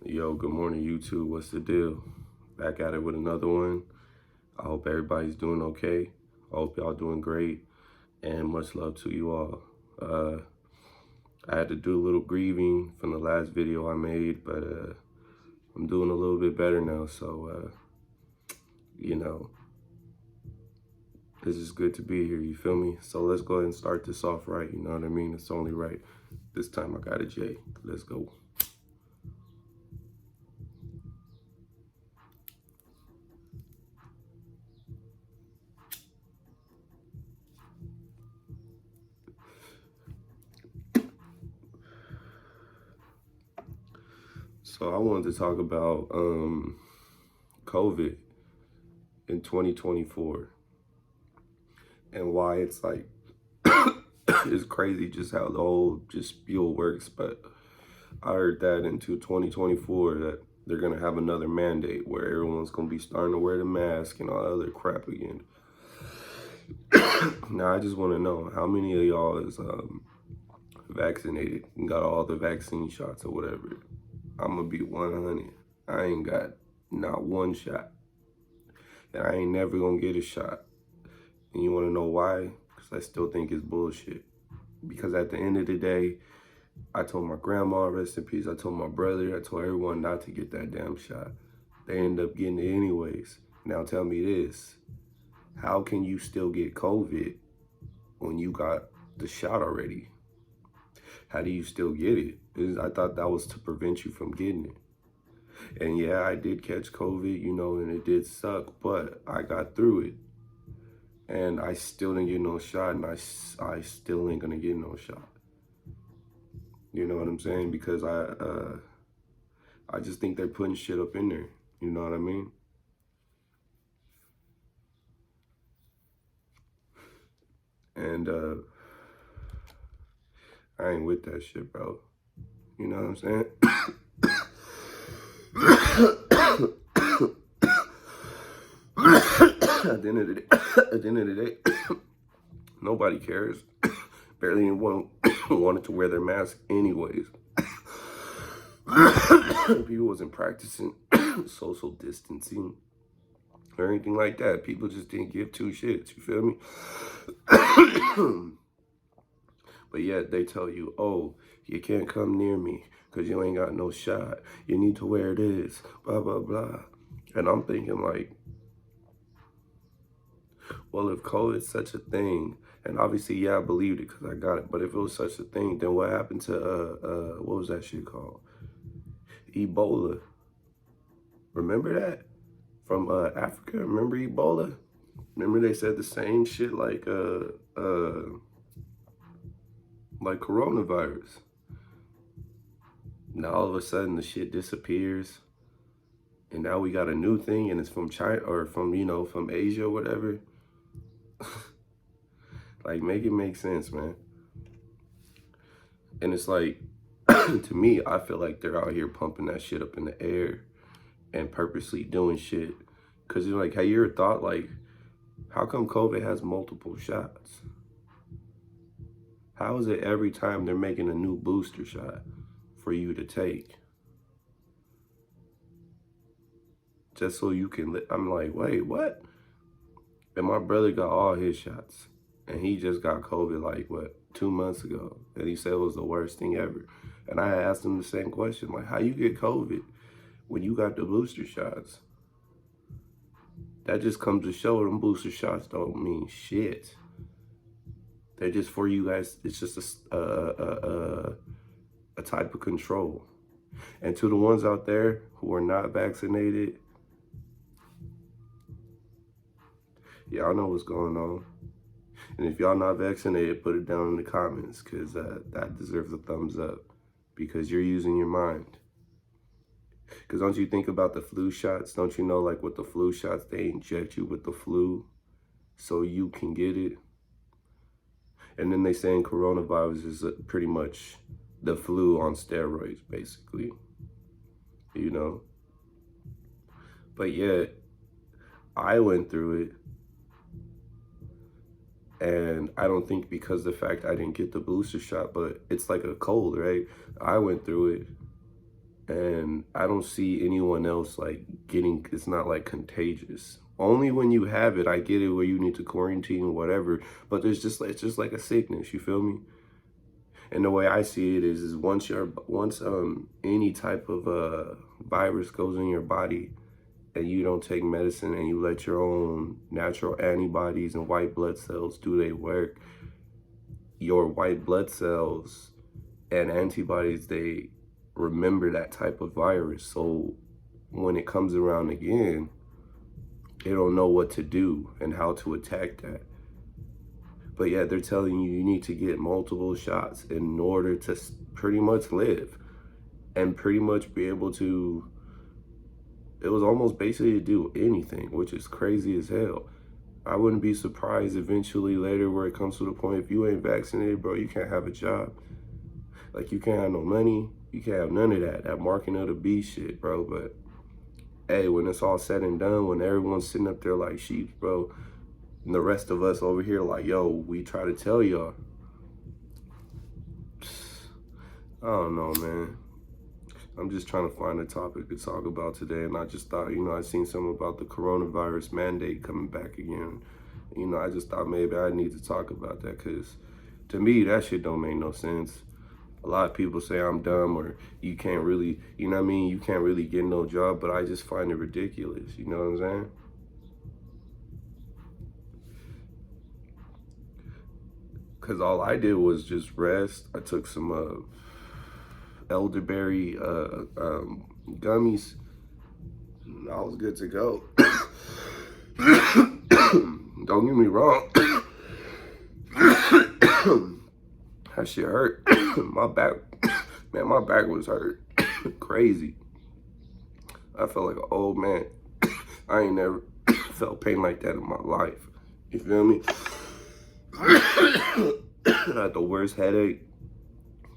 Yo, good morning, YouTube. What's the deal? Back at it with another one. I hope everybody's doing okay. I hope y'all doing great, and much love to you all. Uh, I had to do a little grieving from the last video I made, but I'm doing a little bit better now. So, you know, it's just good to be here. You feel me? So let's go ahead and start this off right. You know what I mean? It's only right. This time I got a J. Let's go. So I wanted to talk about COVID in 2024 and why it's like it's crazy just how the whole just spiel works. But I heard that into 2024 that they're gonna have another mandate where everyone's gonna be starting to wear the mask and all that other crap again. Now I just want to know how many of y'all is vaccinated and got all the vaccine shots or whatever. I'm gonna be 100. I ain't got not one shot, and I ain't never gonna get a shot. And you want to know why? Because I still think it's bullshit. Because at the end of the day, I told my grandma, rest in peace. I told my brother, I told everyone not to get that damn shot. They end up getting it anyways. Now tell me this. How can you still get COVID when you got the shot already? How do you still get it? I thought that was to prevent you from getting it. And yeah, I did catch COVID, and it did suck, but I got through it. And I still didn't get no shot, and I still ain't gonna get no shot. You know what I'm saying? Because I just think they're putting shit up in there. You know what I mean? And I ain't with that shit, bro. You know what I'm saying? At the end of the day, nobody cares. Barely anyone wanted to wear their mask anyways. People wasn't practicing social distancing or anything like that. People just didn't give two shits, you feel me? But yet they tell you, oh, you can't come near me because you ain't got no shot. You need to wear this, blah, blah, blah. And I'm thinking like, well, if COVID is such a thing, and obviously, yeah, I believed it because I got it. But if it was such a thing, then what happened to, what was that shit called? Ebola. Remember that? From Africa? Remember Ebola? Remember they said the same shit like coronavirus. Now all of a sudden the shit disappears. And now we got a new thing and it's from China or from, from Asia or whatever. Like, make it make sense, man. And it's like, to me, I feel like they're out here pumping that shit up in the air and purposely doing shit. Because you're like, have you ever thought, like, how come COVID has multiple shots? How is it every time they're making a new booster shot for you to take? Just so you can, I'm like, wait, what? And my brother got all his shots. And he just got COVID, like, 2 months ago. And he said it was the worst thing ever. And I asked him the same question, like, how you get COVID when you got the booster shots? That just comes to show them booster shots don't mean shit. They're just for you guys. It's just a type of control. And to the ones out there who are not vaccinated, y'all know what's going on. And if y'all not vaccinated, put it down in the comments because that deserves a thumbs up because you're using your mind. Because don't you think about the flu shots? Don't you know, like, with the flu shots, they inject you with the flu so you can get it? And then they saying coronavirus is pretty much the flu on steroids, basically. But yet, I went through it. And I don't think because of the fact I didn't get the booster shot, but it's like a cold, right? I went through it. And I don't see anyone else like getting, it's not like contagious. Only when you have it, I get it where you need to quarantine, whatever. But there's just it's just like a sickness, you feel me? And the way I see it is once any type of virus goes in your body and you don't take medicine and you let your own natural antibodies and white blood cells do their work, your white blood cells and antibodies, they remember that type of virus. So when it comes around again, they don't know what to do and how to attack that. But yet they're telling you need to get multiple shots in order to pretty much live and pretty much be able to, it was almost basically to do anything, which is crazy as hell. I wouldn't be surprised eventually later where it comes to the point, if you ain't vaccinated, bro, you can't have a job. Like, you can't have no money. You can't have none of that marking of the beast shit, bro. But, hey, when it's all said and done, when everyone's sitting up there like sheep, bro, and the rest of us over here like, yo, we try to tell y'all. I don't know, man. I'm just trying to find a topic to talk about today. And I just thought, I seen something about the coronavirus mandate coming back again. I just thought maybe I need to talk about that, because to me, that shit don't make no sense. A lot of people say I'm dumb or you can't really, you can't really get no job, but I just find it ridiculous. You know what I'm saying? Because all I did was just rest. I took some elderberry gummies. And I was good to go. Don't get me wrong. That shit hurt. My back, man, my back was hurt. Crazy. I felt like an old man. I ain't never felt pain like that in my life. You feel me? I had the worst headache,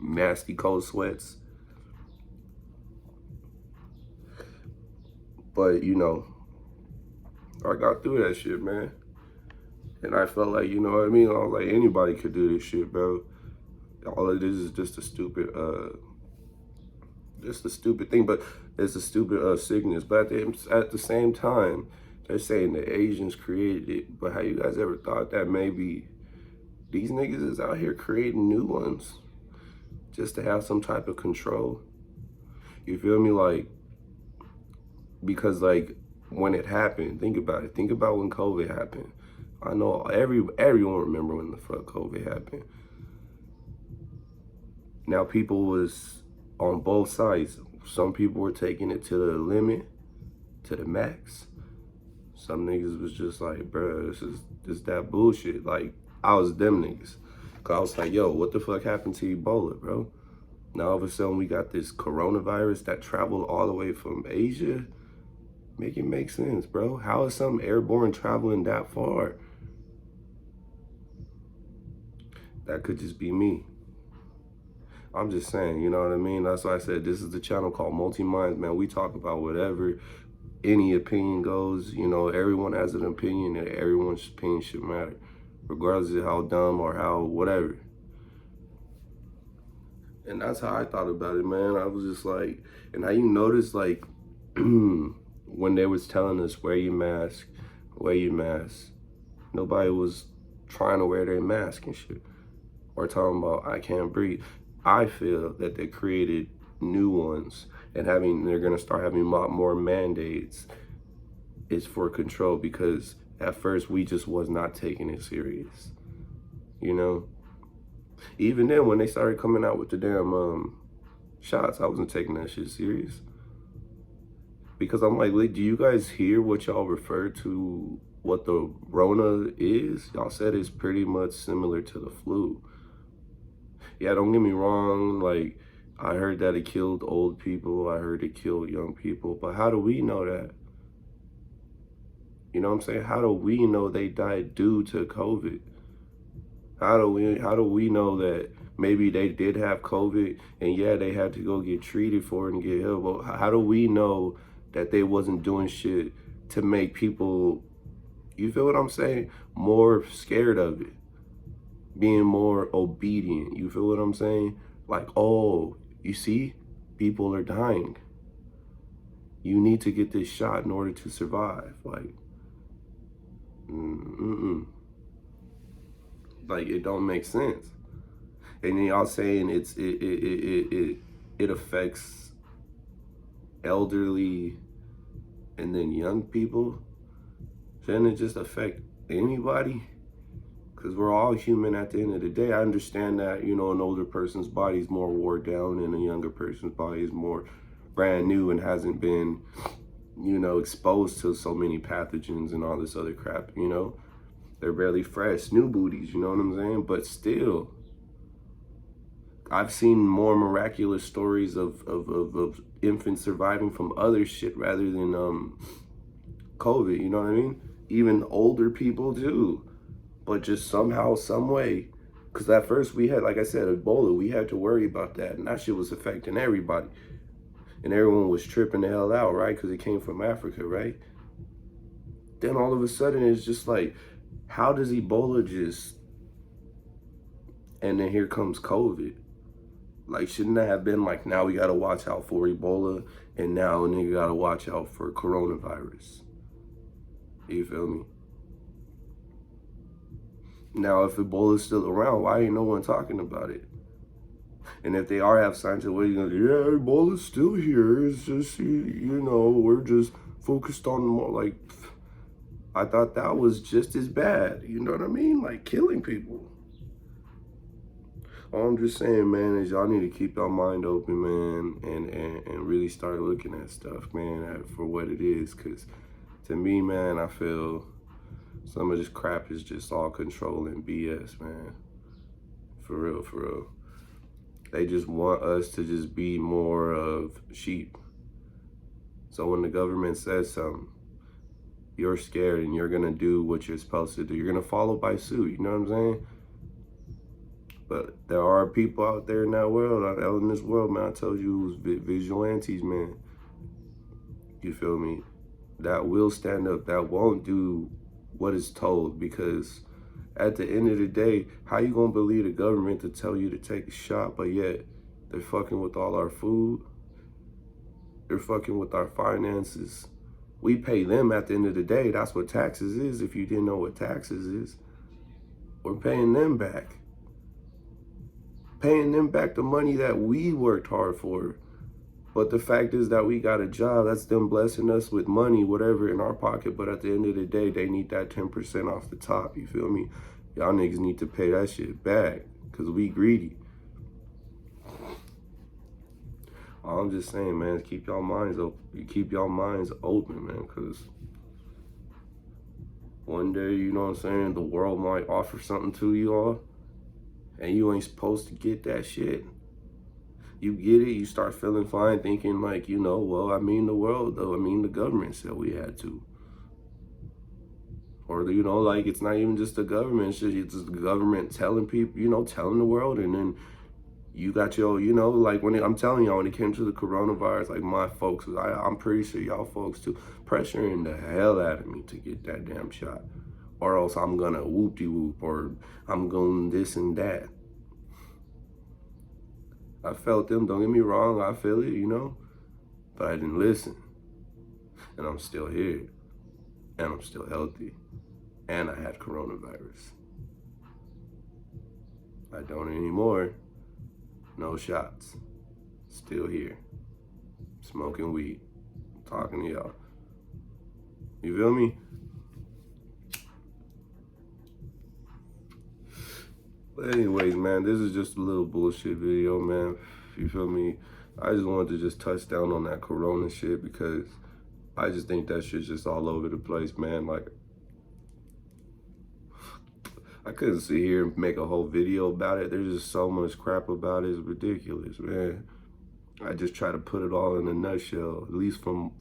nasty cold sweats. But, I got through that shit, man. And I felt like, you know what I mean? I was like, anybody could do this shit, bro. All it is just a stupid, thing, but it's a stupid sickness. But at the same time, they're saying the Asians created it. But have you guys ever thought that maybe these niggas is out here creating new ones just to have some type of control? You feel me? Like, because like when it happened, think about it. Think about when COVID happened. I know everyone remember when the fuck COVID happened. Now people was on both sides. Some people were taking it to the limit, to the max. Some niggas was just like, bro, this is that bullshit. Like, I was them niggas. Cause I was like, yo, what the fuck happened to Ebola, bro? Now all of a sudden we got this coronavirus that traveled all the way from Asia. Make it make sense, bro. How is something airborne traveling that far? That could just be me. I'm just saying, you know what I mean? That's why I said this is the channel called Multi Minds, man. We talk about whatever, any opinion goes. Everyone has an opinion and everyone's opinion should matter, regardless of how dumb or how whatever. And that's how I thought about it, man. I was just like, and how you notice, like, when they was telling us, wear your mask, nobody was trying to wear their mask and shit. Or talking about, I can't breathe. I feel that they created new ones, and they're gonna start having a lot more mandates. It's for control, because at first we just was not taking it serious. Even then, when they started coming out with the damn shots, I wasn't taking that shit serious. Because I'm like, do you guys hear what y'all refer to, what the Rona is? Y'all said it's pretty much similar to the flu. Yeah, don't get me wrong, like, I heard that it killed old people, I heard it killed young people, but how do we know that? You know what I'm saying? How do we know they died due to COVID? How do we know that maybe they did have COVID and yeah, they had to go get treated for it and get help? But how do we know that they wasn't doing shit to make people, you feel what I'm saying, more scared of it? Being more obedient, you feel what I'm saying? Like, oh, you see, People are dying. You need to get this shot in order to survive. Like, like it don't make sense. And then y'all saying it affects elderly and then young people. Shouldn't it just affect anybody? Because we're all human at the end of the day. I understand that, you know, an older person's body is more wore down and a younger person's body is more brand new and hasn't been, you know, exposed to so many pathogens and all this other crap, you know. They're barely fresh, new booties, you know what I'm saying? But still, I've seen more miraculous stories of infants surviving from other shit rather than COVID, you know what I mean? Even older people too. But just somehow, some way, because at first we had, like I said, Ebola, we had to worry about that. And that shit was affecting everybody. And everyone was tripping the hell out, right? Because it came from Africa, right? Then all of a sudden, it's just like, how does Ebola just... And then here comes COVID. Like, shouldn't that have been like, now we got to watch out for Ebola, and now a nigga got to watch out for coronavirus? You feel me? Now, if Ebola's still around, why ain't no one talking about it? And if they are have scientists, what are you going to do? Yeah, Ebola's still here. It's just, you know, we're just focused on more. Like, I thought that was just as bad. You know what I mean? Like, killing people. All I'm just saying, man, is y'all need to keep your mind open, man, and really start looking at stuff, man, for what it is. Because to me, man, I feel some of this crap is just all controlling BS, man. For real, for real. They just want us to just be more of sheep. So when the government says something, you're scared and you're gonna do what you're supposed to do. You're gonna follow by suit, you know what I'm saying? But there are people out there in that world, out in this world, man, I told you, who's vigilantes, man. You feel me? That will stand up, that won't do what is told, because at the end of the day, how you gonna believe the government to tell you to take a shot, but yet they're fucking with all our food? They're fucking with our finances. We pay them at the end of the day. That's what taxes is, if you didn't know what taxes is. We're paying them back. Paying them back the money that we worked hard for. But the fact is that we got a job, that's them blessing us with money, whatever, in our pocket. But at the end of the day, they need that 10% off the top, you feel me? Y'all niggas need to pay that shit back, because we greedy. All I'm just saying, man, is keep y'all minds open. Keep y'all minds open, man, because one day, you know what I'm saying, the world might offer something to you all, and you ain't supposed to get that shit. You get it, you start feeling fine, thinking like, you know, well, I mean the world, though. I mean the government said we had to. Or, you know, like, it's not even just the government, it's just the government telling people, you know, telling the world, and then you got your, you know, like, I'm telling y'all, when it came to the coronavirus, like, my folks, I'm pretty sure y'all folks too, pressuring the hell out of me to get that damn shot. Or else I'm gonna whoop-de-whoop, or I'm going this and that. I felt them, don't get me wrong, I feel it, you know, but I didn't listen. And I'm still here, and I'm still healthy, and I had coronavirus. I don't anymore, no shots, still here, smoking weed, talking to y'all. You feel me? But anyways, man, this is just a little bullshit video, man. You feel me? I just wanted to just touch down on that corona shit, because I just think that shit's just all over the place, man. Like, I couldn't sit here and make a whole video about it. There's just so much crap about it. It's ridiculous, man. I just try to put it all in a nutshell, at least from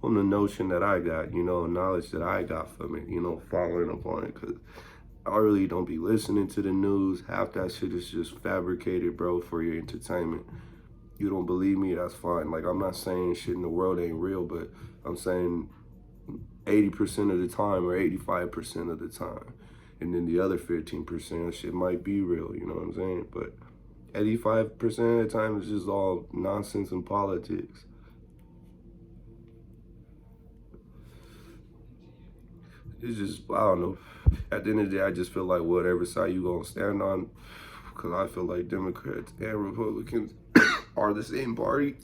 the notion that I got, you know, knowledge that I got from it, you know, following up on it, because I really don't be listening to the news. Half that shit is just fabricated, bro, for your entertainment. You don't believe me, that's fine. Like, I'm not saying shit in the world ain't real, but I'm saying 80% of the time or 85% of the time. And then the other 15% shit might be real, you know what I'm saying? But 85% of the time it's just all nonsense and politics. It's just, I don't know. At the end of the day, I just feel like whatever side you gonna stand on, because I feel like Democrats and Republicans are the same party,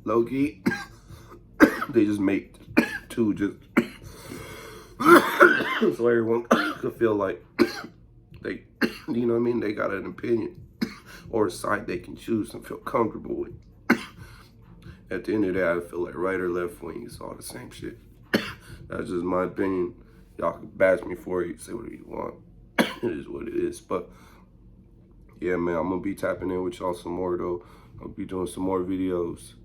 low key. They just make two just so everyone could feel like they, you know what I mean? They got an opinion or a side they can choose and feel comfortable with. At the end of the day, I feel like right or left wing is all the same shit. That's just my opinion. Y'all can bash me for it, say whatever you want. It is what it is. But yeah, man, I'm gonna be tapping in with y'all some more though. I'll be doing some more videos,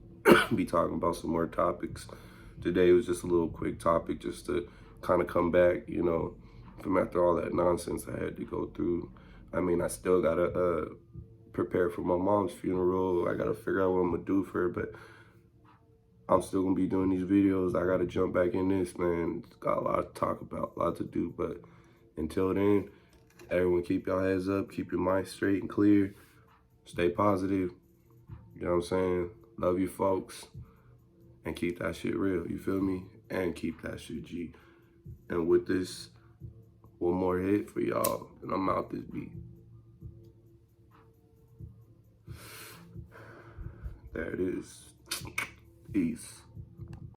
be talking about some more topics. Today was just a little quick topic just to kind of come back, you know, from after all that nonsense I had to go through. I mean, I still gotta prepare for my mom's funeral. I gotta figure out what I'm gonna do for her, but I'm still gonna be doing these videos. I gotta jump back in this, man. It's got a lot to talk about, a lot to do. But until then, everyone keep your heads up, keep your mind straight and clear, stay positive. You know what I'm saying? Love you folks, and keep that shit real. You feel me? And keep that shit G. And with this, one more hit for y'all, and I'm out this beat. There it is. Peace.